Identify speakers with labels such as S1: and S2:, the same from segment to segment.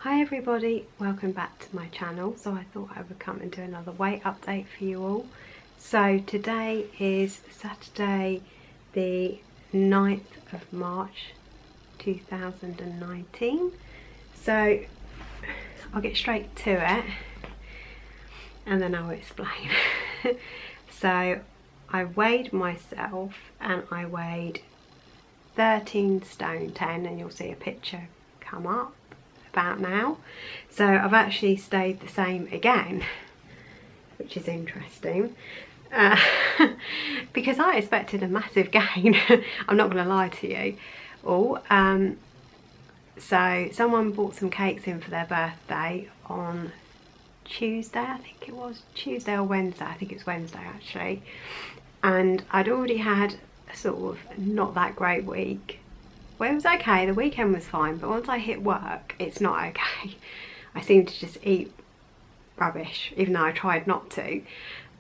S1: Hi everybody, welcome back to my channel. So I thought I would come and do another weight update for you all. So today is Saturday the 9th of March 2019. So I'll get straight to it and then I'll explain. So I weighed myself and I weighed 13 stone 10, and you'll see a picture come up about now. So I've actually stayed the same again, which is interesting, because I expected a massive gain. I'm not going to lie to you all. So someone bought some cakes in for their birthday on Tuesday, I think it was Tuesday or Wednesday, I think it's Wednesday actually, and I'd already had a sort of not that great week. Well, it was okay, the weekend was fine, but once I hit work, it's not okay. I seem to just eat rubbish, even though I tried not to.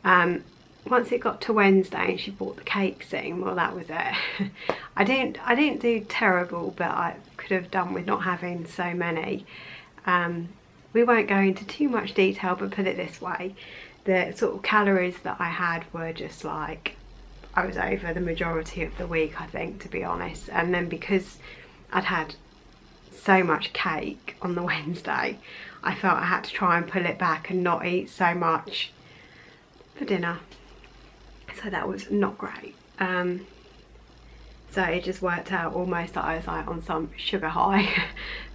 S1: Once it got to Wednesday and she bought the cakes in, well, that was it. I didn't do terrible, but I could have done with not having so many. We won't go into too much detail, but put it this way, the sort of calories that I had were just like, I was over the majority of the week, I think, to be honest. And then because I'd had so much cake on the Wednesday, I felt I had to try and pull it back and not eat so much for dinner. So that was not great. So it just worked out almost that I was like on some sugar high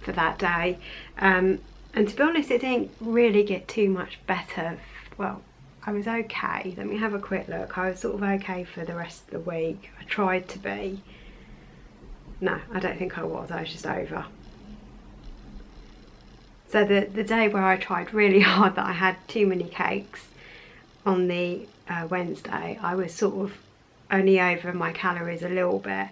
S1: for that day. And to be honest, it didn't really get too much better. Well, I was okay. Let me have a quick look. I was sort of okay for the rest of the week. I tried to be. No, I don't think I was. I was just over. So the day where I tried really hard that I had too many cakes on the Wednesday, I was sort of only over my calories a little bit.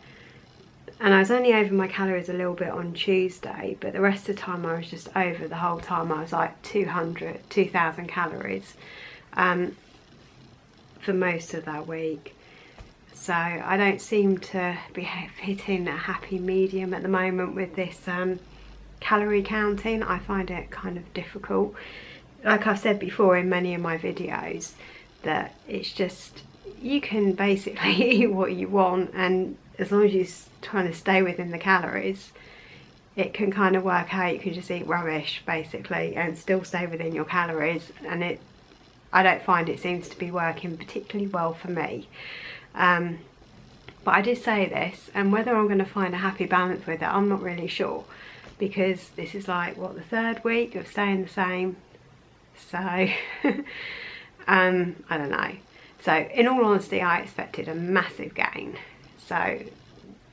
S1: And I was only over my calories a little bit on Tuesday, but the rest of the time I was just over the whole time. I was like 2,000 calories. For most of that week. So I don't seem to be hitting a happy medium at the moment with this calorie counting. I find it kind of difficult. Like I've said before in many of my videos, that it's just, you can basically eat what you want, and as long as you're trying to stay within the calories, it can kind of work out. You can just eat rubbish basically and still stay within your calories, and I don't find it seems to be working particularly well for me. But I did say this, and whether I'm going to find a happy balance with it, I'm not really sure, because this is like, what, the third week of staying the same. So I don't know. So in all honesty, I expected a massive gain. So,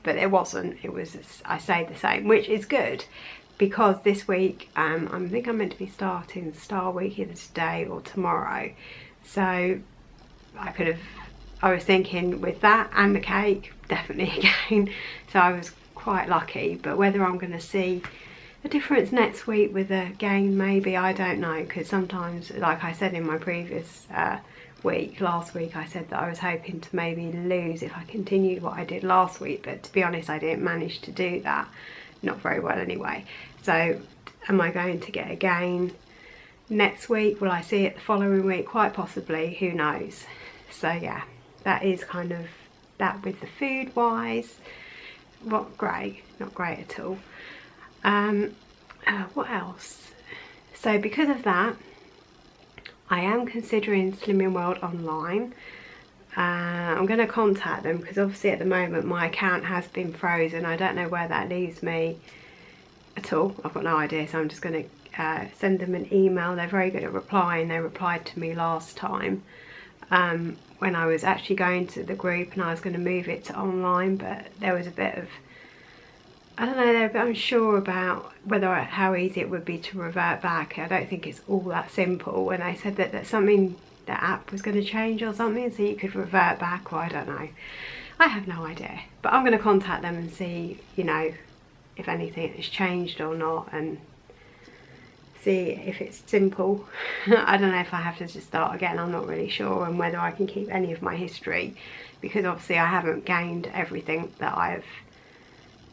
S1: but it wasn't. It was, I stayed the same, which is good. Because this week, I think I'm meant to be starting Star Week either today or tomorrow. So I was thinking with that and the cake, definitely again. So I was quite lucky, but whether I'm going to see a difference next week with a gain, maybe, I don't know. Because sometimes, like I said in my previous week, last week, I said that I was hoping to maybe lose if I continued what I did last week. But to be honest, I didn't manage to do that. Not very well anyway. So am I going to get a gain next week? Will I see it the following week? Quite possibly, who knows. So yeah, that is kind of that with the food wise. Not great at all. What else? So because of that, I am considering Slimming World online. I'm going to contact them, because obviously at the moment my account has been frozen. I don't know where that leaves me at all. I've got no idea, so I'm just going to send them an email. They're very good at replying. They replied to me last time when I was actually going to the group, and I was going to move it to online, but there was a bit of, I don't know, they're a bit unsure about how easy it would be to revert back. I don't think it's all that simple, and they said that something, the app was going to change or something, so you could revert back, or I don't know. I have no idea, but I'm going to contact them and see, you know, if anything has changed or not, and see if it's simple. I don't know if I have to just start again, I'm not really sure, and whether I can keep any of my history, because obviously I haven't gained everything that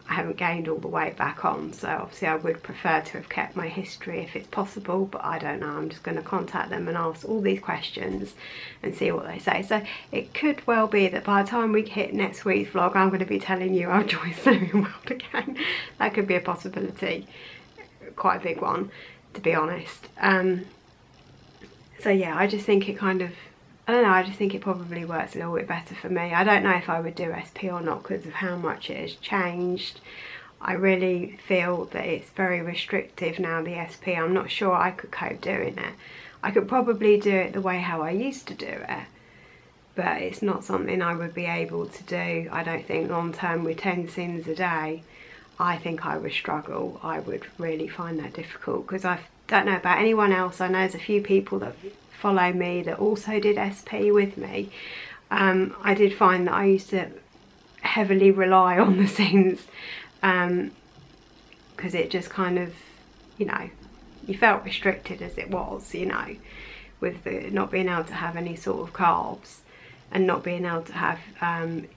S1: I haven't gained all the weight back on. So obviously I would prefer to have kept my history if it's possible, but I don't know. I'm just going to contact them and ask all these questions and see what they say. So it could well be that by the time we hit next week's vlog, I'm going to be telling you I've joined Slimming World again. That could be a possibility, quite a big one, to be honest. So yeah, I just think it kind of, I don't know, I just think it probably works a little bit better for me. I don't know if I would do SP or not because of how much it has changed. I really feel that it's very restrictive now, the SP. I'm not sure I could cope doing it. I could probably do it the way how I used to do it, but it's not something I would be able to do, I don't think, long term with 10 sins a day. I think I would struggle. I would really find that difficult because I don't know about anyone else. I know there's a few people that follow me that also did SP with me. I did find that I used to heavily rely on the sins because it just kind of, you know, you felt restricted as it was, you know, with the not being able to have any sort of carbs and not being able to have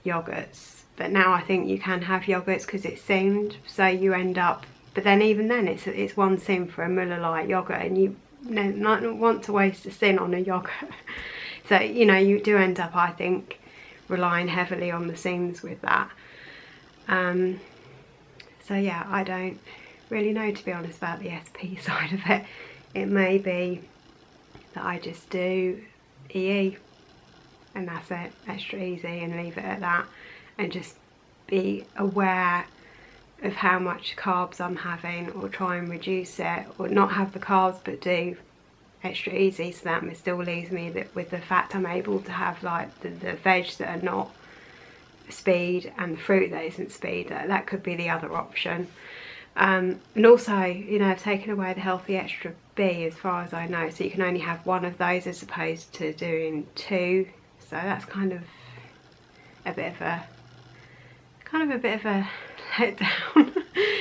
S1: yogurts. But now I think you can have yogurts because it's sinned, so you end up, but then even then it's one sin for a Muller Light yogurt, and you don't want to waste a sin on a yogurt. So, you know, you do end up, I think, relying heavily on the sins with that. So yeah, I don't really know, to be honest, about the SP side of it. It may be that I just do EE and that's it, extra easy, and leave it at that, and just be aware of how much carbs I'm having, or try and reduce it, or not have the carbs but do extra easy, so that still leaves me with the fact I'm able to have like the veg that are not speed and the fruit that isn't speed. That could be the other option. And also, you know, I've taken away the healthy extra B as far as I know, so you can only have one of those as opposed to doing two. So that's kind of a bit of a letdown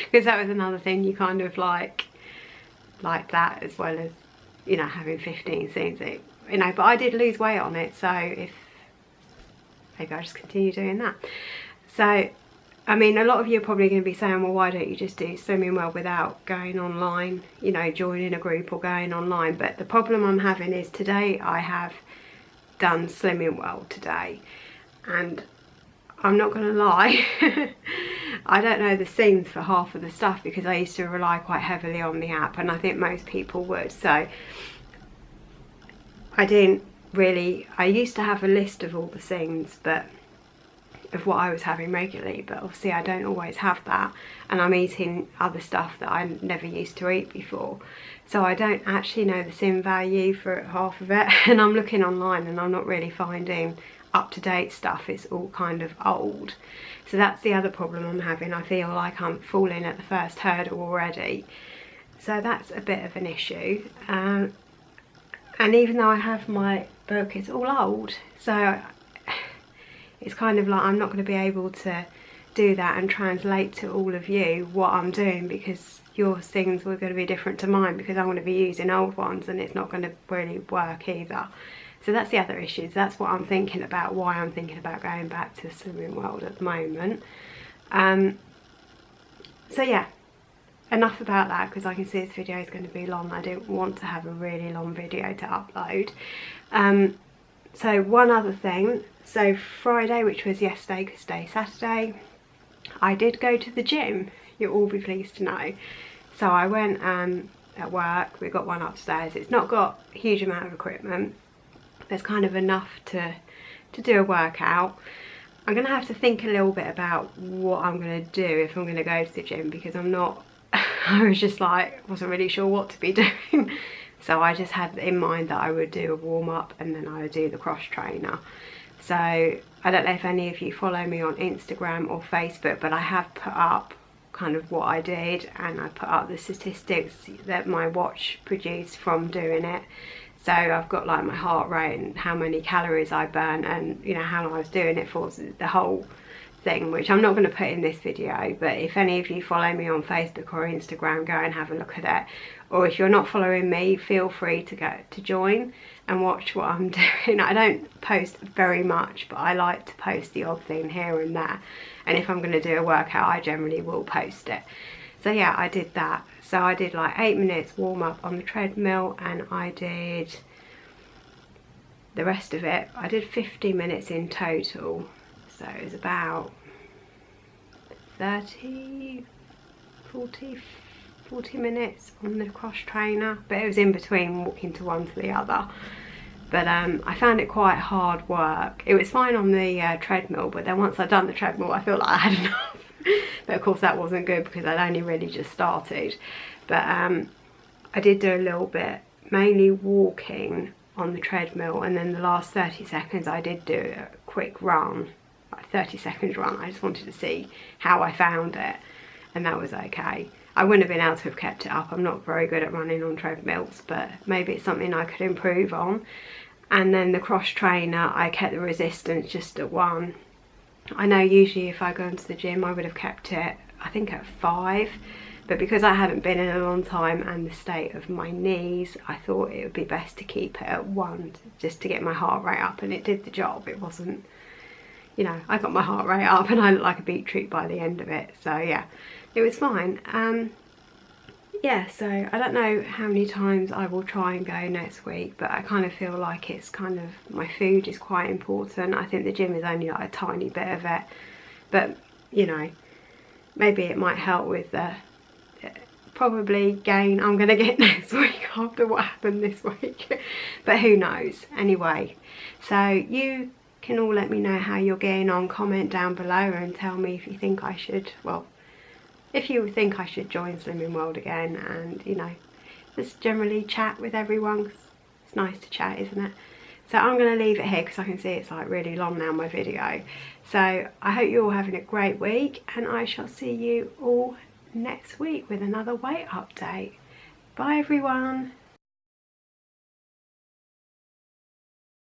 S1: because that was another thing you kind of like that, as well as, you know, having 15 scenes, you know. But I did lose weight on it, so if maybe I'll just continue doing that. So I mean, a lot of you are probably going to be saying, well, why don't you just do Slimming World without going online, you know, joining a group or going online? But the problem I'm having is today I have done Slimming World today, and I'm not going to lie, I don't know the scenes for half of the stuff because I used to rely quite heavily on the app, and I think most people would. So I didn't really, I used to have a list of all the scenes, but of what I was having regularly, but obviously I don't always have that, and I'm eating other stuff that I never used to eat before, so I don't actually know the sin value for half of it. And I'm looking online and I'm not really finding up-to-date stuff. It's all kind of old, so that's the other problem I'm having. I feel like I'm falling at the first hurdle already, so that's a bit of an issue. And even though I have my book, it's all old, so it's kind of like I'm not going to be able to do that and translate to all of you what I'm doing, because your things were going to be different to mine, because I'm going to be using old ones and it's not going to really work either. So that's the other issues. That's what I'm thinking about, why I'm thinking about going back to Slimming World at the moment. So yeah, enough about that, because I can see this video is going to be long. I don't want to have a really long video to upload. So one other thing, so Friday, which was yesterday because today's Saturday, I did go to the gym, you'll all be pleased to know. So I went at work, we've got one upstairs. It's not got a huge amount of equipment, there's kind of enough to do a workout. I'm going to have to think a little bit about what I'm going to do if I'm going to go to the gym, because I'm not, I was just like, wasn't really sure what to be doing. So I just had in mind that I would do a warm-up and then I would do the cross trainer. So I don't know if any of you follow me on Instagram or Facebook, but I have put up kind of what I did, and I put up the statistics that my watch produced from doing it. So I've got like my heart rate and how many calories I burn, and you know how long I was doing it for, the whole thing, which I'm not going to put in this video. But if any of you follow me on Facebook or Instagram, go and have a look at it. or if you're not following me, feel free to go to join and watch what I'm doing. I don't post very much, but I like to post the odd thing here and there, and if I'm going to do a workout, I generally will post it. So yeah, I did that. So I did like 8 minutes warm up on the treadmill, and I did the rest of it. I did 50 minutes in total, so it was about 40 minutes on the cross trainer, but it was in between walking to one to the other. But I found it quite hard work. It was fine on the treadmill, but then once I'd done the treadmill, I felt like I had enough. But of course that wasn't good because I'd only really just started. But I did do a little bit, mainly walking on the treadmill, and then the last 30 seconds I did do a quick run, like 30 seconds run. I just wanted to see how I found it, and that was okay. I wouldn't have been able to have kept it up. I'm not very good at running on treadmills, but maybe it's something I could improve on. And then the cross trainer, I kept the resistance just at 1. I know usually if I go into the gym I would have kept it, I think, at 5, but because I hadn't been in a long time and the state of my knees, I thought it would be best to keep it at 1, just to get my heart rate up, and it did the job. It wasn't, you know, I got my heart rate up and I looked like a beetroot by the end of it. So yeah, it was fine. Yeah, so I don't know how many times I will try and go next week, but I kind of feel like it's kind of, my food is quite important. I think the gym is only like a tiny bit of it, but you know, maybe it might help with the probably gain I'm going to get next week after what happened this week. But who knows. Anyway, so you can all let me know how you're getting on. Comment down below and tell me if you think I should, well, if you think I should join Slimming World again, and you know, just generally chat with everyone. It's nice to chat, isn't it? So I'm going to leave it here because I can see it's like really long now, my video. So I hope you're all having a great week, and I shall see you all next week with another weight update. Bye everyone.